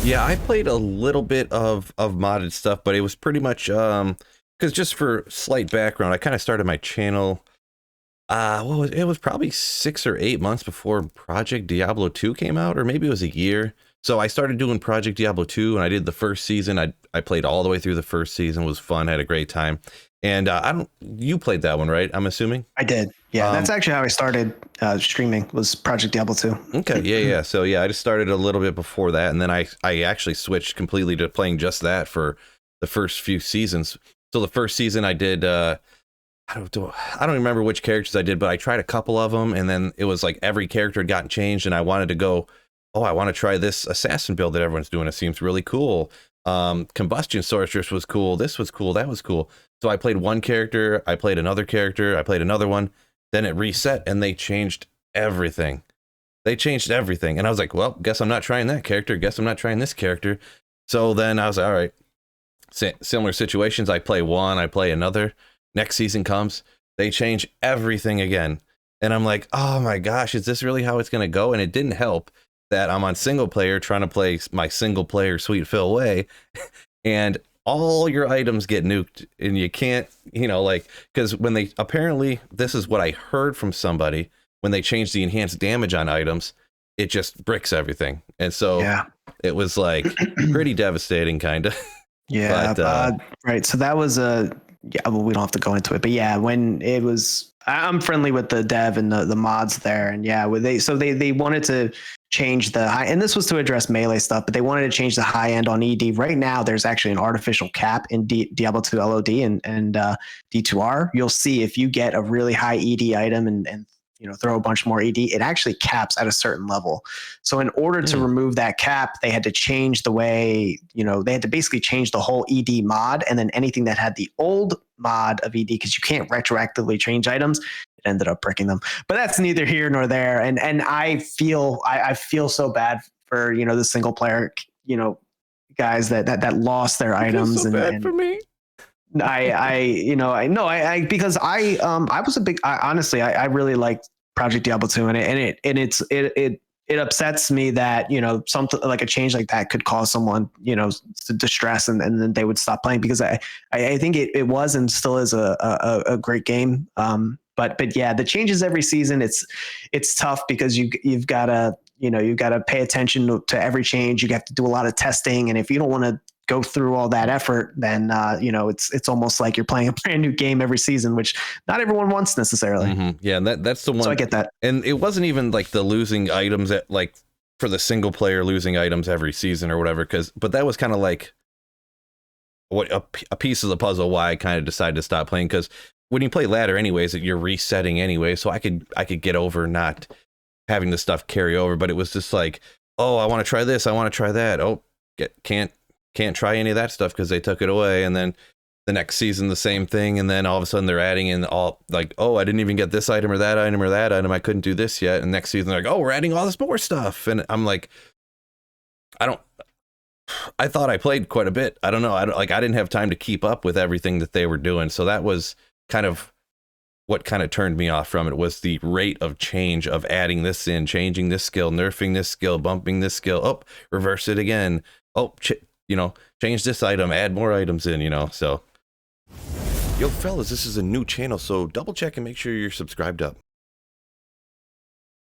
Yeah, I played a little bit of modded stuff, but it was pretty much because just for slight background, I kind of started my channel. It was probably 6 or 8 months before Project Diablo 2 came out, or maybe it was a year. So I started doing Project Diablo 2, and I did the first season. I played all the way through the first season. It was fun. Had a great time. And I don't. You played that one, right? I'm assuming. I did. Yeah, that's actually how I started streaming, was Project Diablo 2. Okay, yeah. So yeah, I just started a little bit before that, and then I actually switched completely to playing just that for the first few seasons. So the first season I did I don't remember which characters I did, but I tried a couple of them, and then it was like every character had gotten changed, and I wanted to go, oh, I want to try this assassin build that everyone's doing. It seems really cool. Combustion sorceress was cool. This was cool. That was cool. So I played one character, I played another character, I played another one. Then it reset, and they changed everything. They changed everything, and I was like, well, guess I'm not trying that character. Guess I'm not trying this character. So then I was like, all right. Similar situations. I play one, I play another. Next season comes, they change everything again. And I'm like, oh my gosh, is this really how it's going to go? And it didn't help that I'm on single player trying to play my single player Sweet Phil way. And all your items get nuked, and you can't, like, because when they apparently, this is what I heard from somebody, when they changed the enhanced damage on items, it just bricks everything. And so Yeah. it was like pretty devastating, kind of. Yeah. But, right. So that was yeah, well, we don't have to go into it, but yeah, when it was, I'm friendly with the dev and the mods there. And yeah, they wanted to change the high, and this was to address melee stuff, but they wanted to change the high end on ED. Right now, there's actually an artificial cap in Diablo 2 LOD and D2R. You'll see if you get a really high ED item and throw a bunch more ED, it actually caps at a certain level. So in order to remove that cap, they had to change the way, they had to basically change the whole ED mod, and then anything that had the old mod of ED, because you can't retroactively change items, it ended up bricking them. But that's neither here nor there. And I feel so bad for the single player guys that lost their items. so bad for me. I because I was a big, honestly, I really liked Project Diablo 2, and it upsets me that something like a change like that could cause someone to distress, and then they would stop playing, because I think it was and still is a great game. But yeah, the changes every season, it's tough, because you've got to pay attention to every change. You have to do a lot of testing, and if you don't want to go through all that effort, then it's almost like you're playing a brand new game every season, which not everyone wants necessarily. Mm-hmm. Yeah, and that's the one. So I get that. And it wasn't even like the losing items at, like, for the single player losing items every season or whatever, but that was kind of like what a piece of the puzzle why I kind of decided to stop playing, because when you play ladder anyways, you're resetting anyway, so I could get over not having the stuff carry over. But it was just like, oh, I want to try this, I want to try that, oh, can't try any of that stuff because they took it away. And then the next season, the same thing. And then all of a sudden they're adding in all, like, oh, I didn't even get this item or that item or that item. I couldn't do this yet. And next season they're like, oh, we're adding all this more stuff. And I'm like, I thought I played quite a bit. I don't know. I didn't have time to keep up with everything that they were doing. So that was kind of what kind of turned me off from it, was the rate of change of adding this in, changing this skill, nerfing this skill, bumping this skill. Oh, reverse it again. Oh, change this item, add more items in, so. Yo, fellas, this is a new channel, so double check and make sure you're subscribed up.